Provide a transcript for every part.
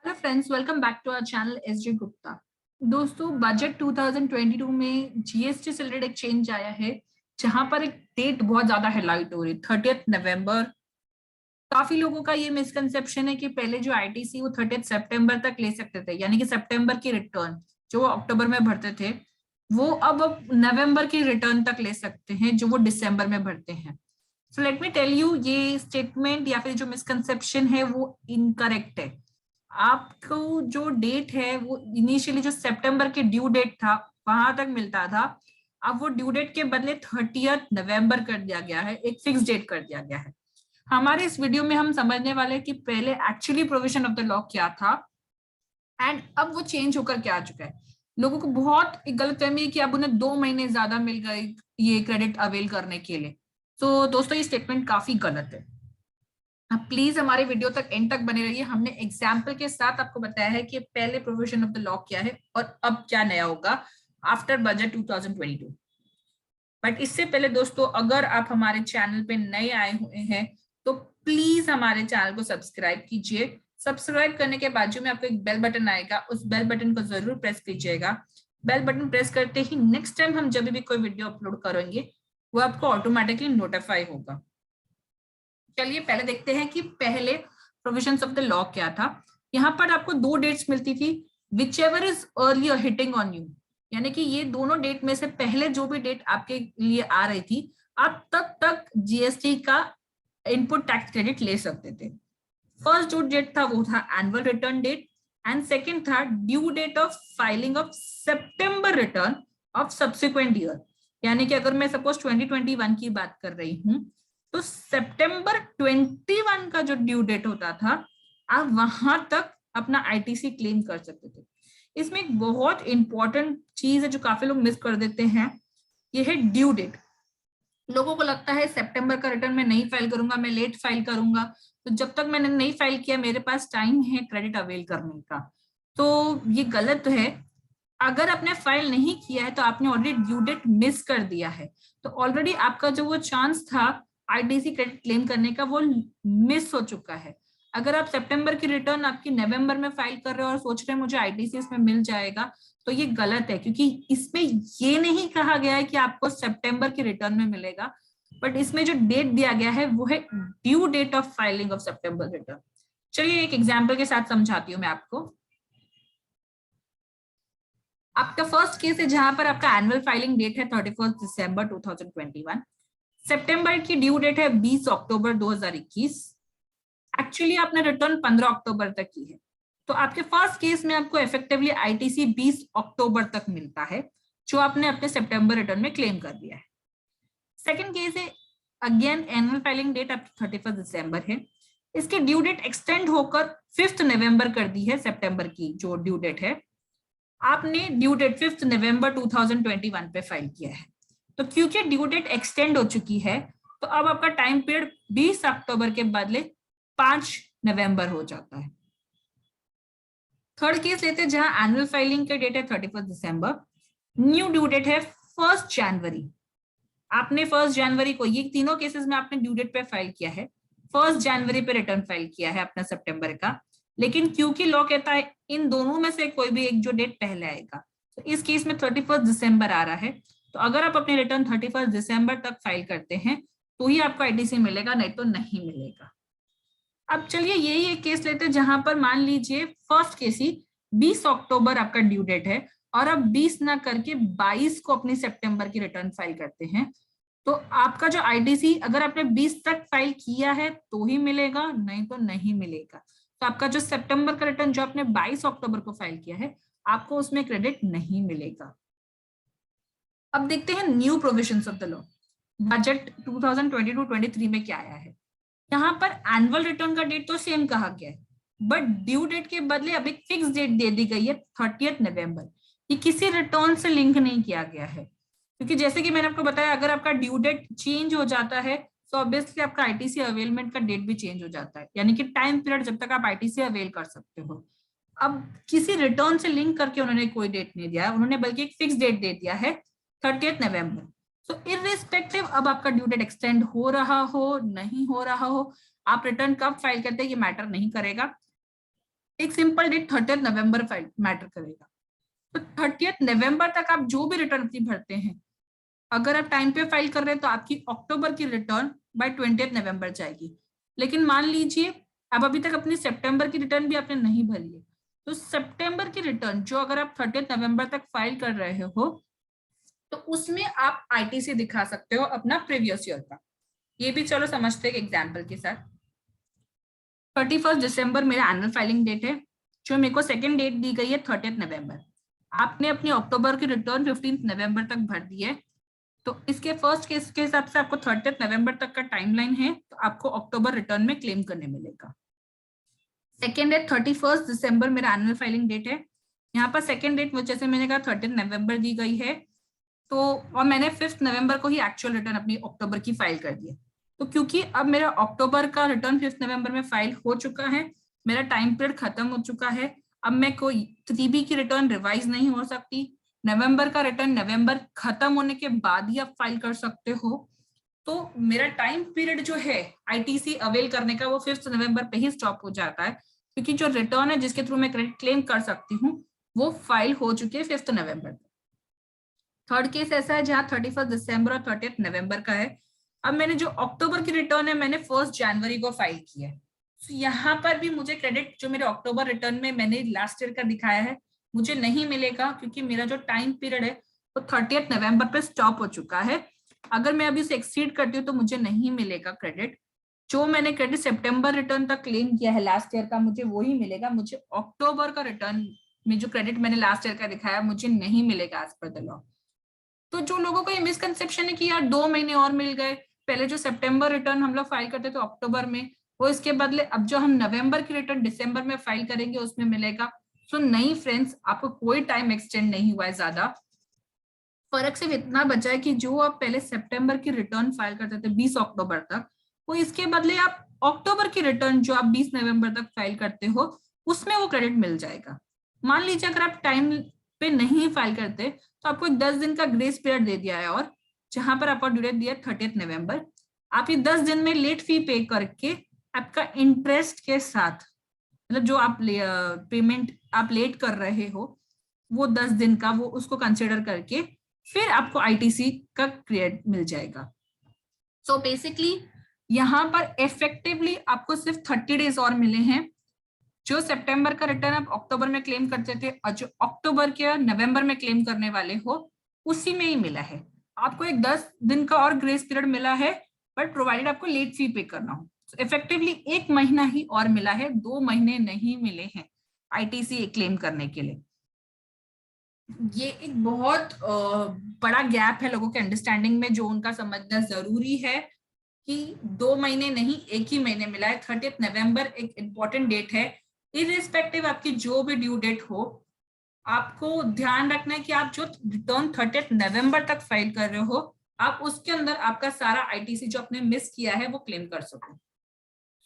Hello friends, welcome back to our channel SJ Gupta. दोस्तों, budget 2022 में GST से related एक चेंज आया है, जहां पर एक डेट बहुत ज्यादा हाईलाइट हो रही है, 30 नवंबर। काफी लोगों का ये मिसकंसेप्शन है कि पहले जो आईटीसी वो 30 सितंबर तक ले सकते थे, यानी कि सितंबर की रिटर्न जो वो अक्टूबर में भरते थे, वो अब नवंबर की रिटर्न तक ले सकते हैं, जो वो दिसंबर में भरते हैं। So let me tell you, ये स्टेटमेंट या फिर जो मिसकंसेप्शन है वो इनकरेक्ट है। आपको जो डेट है वो इनिशियली जो सितंबर के ड्यू डेट था वहां तक मिलता था, अब वो ड्यू डेट के बदले 30 नवंबर कर दिया गया है, एक फिक्स डेट कर दिया गया है। हमारे इस वीडियो में हम समझने वाले हैं कि पहले actually provision of the law क्या था एंड अब वो चेंज होकर क्या आ चुका है। लोगों को बहुत एक गलतफहमी है कि अब उन्हें 2 महीने ज्यादा मिल गए ये क्रेडिट अवेल करने के लिए। तो दोस्तों, ये स्टेटमेंट काफी गलत है। आप प्लीज हमारे वीडियो तक एंड तक बने रहिए। हमने एग्जाम्पल के साथ आपको बताया है कि पहले प्रोविजन ऑफ द लॉ क्या है और अब क्या नया होगा आफ्टर बजट 2022। बट इससे पहले दोस्तों, अगर आप हमारे चैनल पे नए आए हुए हैं तो प्लीज हमारे चैनल को सब्सक्राइब कीजिए। सब्सक्राइब करने के बाजू में आपको एक बेल बटन आएगा, उस बेल बटन को जरूर प्रेस कीजिएगा। बेल बटन प्रेस करते ही नेक्स्ट टाइम हम जब भी कोई वीडियो अपलोड करेंगे वो आपको ऑटोमेटिकली नोटिफाई होगा। चलिए पहले देखते हैं कि पहले प्रोविजंस ऑफ द लॉ क्या था। यहाँ पर आपको दो डेट्स मिलती थी, whichever is earlier hitting on you, यानी कि ये दोनों डेट में से पहले जो भी डेट आपके लिए आ रही थी, आप तब तक जीएसटी का इनपुट टैक्स क्रेडिट ले सकते थे। फर्स्ट जो डेट था वो था annual return date and second था due date of filing of September return of subsequent year. यानी कि अगर मैं सपोज 2021 की बात कर रही हूँ तो सितंबर 21 का जो ड्यू डेट होता था, आप वहां तक अपना आईटीसी क्लेम कर सकते थे। इसमें एक बहुत इंपॉर्टेंट चीज है जो काफी लोग मिस कर देते हैं, ये है ड्यू डेट। लोगों को लगता है सितंबर का रिटर्न मैं नहीं फाइल करूंगा, मैं लेट फाइल करूंगा, तो जब तक मैंने नहीं फाइल किया मेरे पास टाइम है क्रेडिट अवेल करने का। तो ये गलत है। अगर आपने फाइल नहीं किया है तो आपने ऑलरेडी ड्यू डेट मिस कर दिया है, तो ऑलरेडी आपका जो वो चांस था आईटीसी क्रेडिट क्लेम करने का वो मिस हो चुका है। अगर आप सितंबर की रिटर्न आपकी नवंबर में फाइल कर रहे हो और सोच रहे हैं मुझे आईटीसी इसमें मिल जाएगा, तो ये गलत है, क्योंकि इसमें ये नहीं कहा गया है कि आपको सितंबर की रिटर्न में मिलेगा, बट इसमें जो डेट दिया गया है वो है due date of filing of September return. चलिए एक एग्जाम्पल के साथ समझाती हूँ मैं आपको। आपका फर्स्ट केस है जहां पर आपका एनुअल फाइलिंग डेट है 31 दिसंबर 2021। सितंबर की ड्यू डेट है 20 अक्टूबर 2021। एक्चुअली आपने रिटर्न 15 अक्टूबर तक की है, तो आपके फर्स्ट केस में आपको इफेक्टिवली आईटीसी 20 अक्टूबर तक मिलता है, जो आपने अपने सितंबर रिटर्न में क्लेम कर दिया है। सेकेंड केस है, अगेन एनुअल फाइलिंग डेट आपकी 31 दिसंबर है, इसकी ड्यू डेट एक्सटेंड होकर 5 नवंबर कर दी है। सितंबर की जो ड्यू डेट है आपने ड्यू डेट 5 नवंबर 2021 पे फाइल किया है, तो क्योंकि ड्यू डेट एक्सटेंड हो चुकी है तो अब आपका टाइम पीरियड 20 अक्टूबर के बदले 5 नवंबर हो जाता है। थर्ड केस लेते हैं जहां एनुअल फाइलिंग का डेट है 31 दिसंबर, न्यू ड्यू डेट है 1 जनवरी। आपने 1 जनवरी को, ये तीनों केसेस में आपने ड्यू डेट पे फाइल किया है, 1 जनवरी पे रिटर्न फाइल किया है अपना सितंबर का, लेकिन क्योंकि लॉ कहता है इन दोनों में से कोई भी एक जो डेट पहले आएगा, तो इस केस में 31 दिसंबर आ रहा है, तो अगर आप अपनी रिटर्न 31 दिसंबर तक फाइल करते हैं तो ही आपको आईटीसी मिलेगा, नहीं तो नहीं मिलेगा। अब चलिए यही एक केस लेते हैं जहां पर मान लीजिए फर्स्ट केस ही 20 अक्टूबर आपका ड्यू डेट है और आप 20 ना करके 22 को अपनी सितंबर की रिटर्न फाइल करते हैं, तो आपका जो आईटीसी अगर आपने 20 तक फाइल किया है तो ही मिलेगा, नहीं तो नहीं मिलेगा। तो आपका जो सितंबर का रिटर्न जो आपने 22 अक्टूबर को फाइल किया है, आपको उसमें क्रेडिट नहीं मिलेगा। अब देखते हैं new provisions of the law. Budget 2022-23 में क्या आया है। यहाँ पर एनुअल रिटर्न का डेट तो सेम कहा गया है, बट ड्यू डेट के बदले अब एक फिक्स डेट दे दी गई है 30 नवंबर। ये किसी रिटर्न से लिंक नहीं किया गया है, क्योंकि जैसे कि मैंने आपको बताया अगर आपका ड्यू डेट चेंज हो जाता है तो ऑब्वियसली आपका आईटीसी अवेलमेंट का डेट भी चेंज हो जाता है, यानी कि टाइम पीरियड जब तक आप आईटीसी अवेल कर सकते हो। अब किसी रिटर्न से लिंक करके उन्होंने कोई डेट नहीं दिया है, उन्होंने बल्कि एक फिक्स डेट दे दिया है 30 नवंबर। सो इररिस्पेक्टिव अब आपका ड्यू डेट एक्सटेंड हो रहा हो नहीं हो रहा हो, आप रिटर्न कब फाइल करते हैं ये मैटर नहीं करेगा। एक सिंपल डेट 30 नवंबर मैटर करेगा। तो 30 नवंबर तक आप जो भी रिटर्न अपनी भरते हैं, अगर आप टाइम पे फाइल कर रहे हैं तो आपकी अक्टूबर की रिटर्न बाय 20 नवंबर जाएगी। लेकिन मान लीजिए अब अभी तक अपनी सितंबर की रिटर्न भी आपने नहीं भरी है, तो सितंबर की रिटर्न जो अगर आप 30 नवंबर तक फाइल कर रहे हो तो उसमें आप आईटीसी दिखा सकते हो अपना प्रीवियस ईयर का। ये भी चलो समझते हैं एग्जाम्पल के साथ। 31 दिसंबर मेरा एनुअल फाइलिंग डेट है, जो मेरे को सेकेंड डेट दी गई है 30 नवंबर। आपने अपनी अक्टूबर की रिटर्न 15 नवंबर तक भर दी है, तो इसके फर्स्ट केस के हिसाब से आपको 30 नवंबर तक का टाइमलाइन है, तो आपको अक्टूबर रिटर्न में क्लेम करने मिलेगा। सेकेंड है 31 दिसंबर मेरा एनुअल फाइलिंग डेट है। यहाँ पर सेकेंड डेट मुझे जैसे मैंने कहा 30 नवंबर दी गई है, तो और मैंने 5 नवंबर को ही एक्चुअल रिटर्न अपनी अक्टूबर की फाइल कर दी है। तो क्योंकि अब मेरा अक्टूबर का रिटर्न 5 नवंबर में फाइल हो चुका है, मेरा टाइम पीरियड खत्म हो चुका है, अब मैं कोई 3B की रिटर्न रिवाइज नहीं हो सकती। नवंबर का रिटर्न नवंबर खत्म होने के बाद ही आप फाइल कर सकते हो। तो मेरा टाइम पीरियड जो है आईटीसी अवेल करने का वो 5 नवंबर पे ही स्टॉप हो जाता है, क्योंकि जो रिटर्न है जिसके थ्रू मैं क्रेडिट क्लेम कर सकती हूँ वो फाइल हो चुकी है 5 नवंबर। थर्ड केस ऐसा है जहाँ 31 दिसंबर और 30 नवंबर का है। अब मैंने जो अक्टूबर की रिटर्न है मैंने 1 जनवरी को फाइल की है, तो यहाँ पर भी मुझे क्रेडिट जो मेरे अक्टूबर रिटर्न में मैंने लास्ट ईयर का दिखाया है मुझे नहीं मिलेगा, क्योंकि मेरा जो टाइम पीरियड है वो 30 नवंबर पे स्टॉप हो चुका है। अगर मैं अभी उसे एक्सीड करती हूँ तो मुझे नहीं मिलेगा क्रेडिट। जो मैंने क्रेडिट सितंबर रिटर्न तक क्लेम किया है लास्ट ईयर का मुझे वही मिलेगा, मुझे अक्टूबर का रिटर्न में जो क्रेडिट मैंने लास्ट ईयर का दिखाया मुझे नहीं मिलेगा एज पर द लॉ। तो जो लोगों को ये मिसकंसेप्शन है कि यार 2 महीने और मिल गए, पहले जो सितंबर रिटर्न हम लोग फाइल करते थे अक्टूबर में, वो इसके बदले अब जो हम नवंबर की रिटर्न दिसंबर में फाइल करेंगे उसमें मिलेगा। सो नहीं फ्रेंड्स, आपको कोई टाइम एक्सटेंड नहीं हुआ है ज्यादा। फर्क सिर्फ इतना बचा है कि जो आप पहले सितंबर की रिटर्न फाइल करते थे 20 अक्टूबर तक, वो इसके बदले आप अक्टूबर की रिटर्न जो आप 20 नवंबर तक फाइल करते हो उसमें वो क्रेडिट मिल जाएगा। मान लीजिए अगर आप टाइम पे नहीं फाइल करते तो आपको 10 दिन का ग्रेस पीरियड दे दिया है, और जहां पर आपका ड्यू डेट दिया 30 नवंबर, आप ये 10 दिन में लेट फी पे करके आपका इंटरेस्ट के साथ, मतलब जो आप पेमेंट आप लेट कर रहे हो वो 10 दिन का वो उसको कंसिडर करके फिर आपको आईटीसी का क्रेडिट मिल जाएगा। सो बेसिकली यहाँ पर इफेक्टिवली आपको सिर्फ 30 डेज और मिले हैं। जो सितंबर का रिटर्न आप अक्टूबर में क्लेम करते थे और जो अक्टूबर के नवंबर में क्लेम करने वाले हो उसी में ही मिला है। आपको एक 10 दिन का और ग्रेस पीरियड मिला है, बट प्रोवाइडेड आपको लेट फी पे करना हो। इफेक्टिवली 1 महीना ही और मिला है, 2 महीने नहीं मिले हैं आईटीसी क्लेम करने के लिए। ये एक बहुत बड़ा गैप है लोगों के अंडरस्टैंडिंग में, जो उनका समझना जरूरी है कि 2 महीने नहीं 1 ही महीने मिला है। 30 नवंबर एक इम्पोर्टेंट डेट है। इररिस्पेक्टिव आपकी जो भी ड्यू डेट हो, आपको ध्यान रखना है कि आप जो रिटर्न 30 नवंबर तक फाइल कर रहे हो आप उसके अंदर आपका सारा आईटीसी जो आपने मिस किया है वो क्लेम कर सको।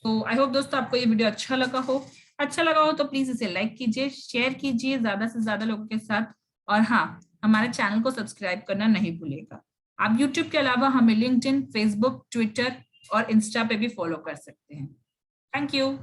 तो आई होप दोस्तों आपको ये वीडियो अच्छा लगा हो। अच्छा लगा हो तो प्लीज इसे लाइक कीजिए, शेयर कीजिए ज्यादा से ज्यादा लोगों के साथ, और हाँ, हमारे चैनल को सब्सक्राइब करना नहीं भूलिएगा। आप यूट्यूब के अलावा हमें लिंक्डइन, फेसबुक, ट्विटर और इंस्टा पे भी फॉलो कर सकते हैं। Thank you.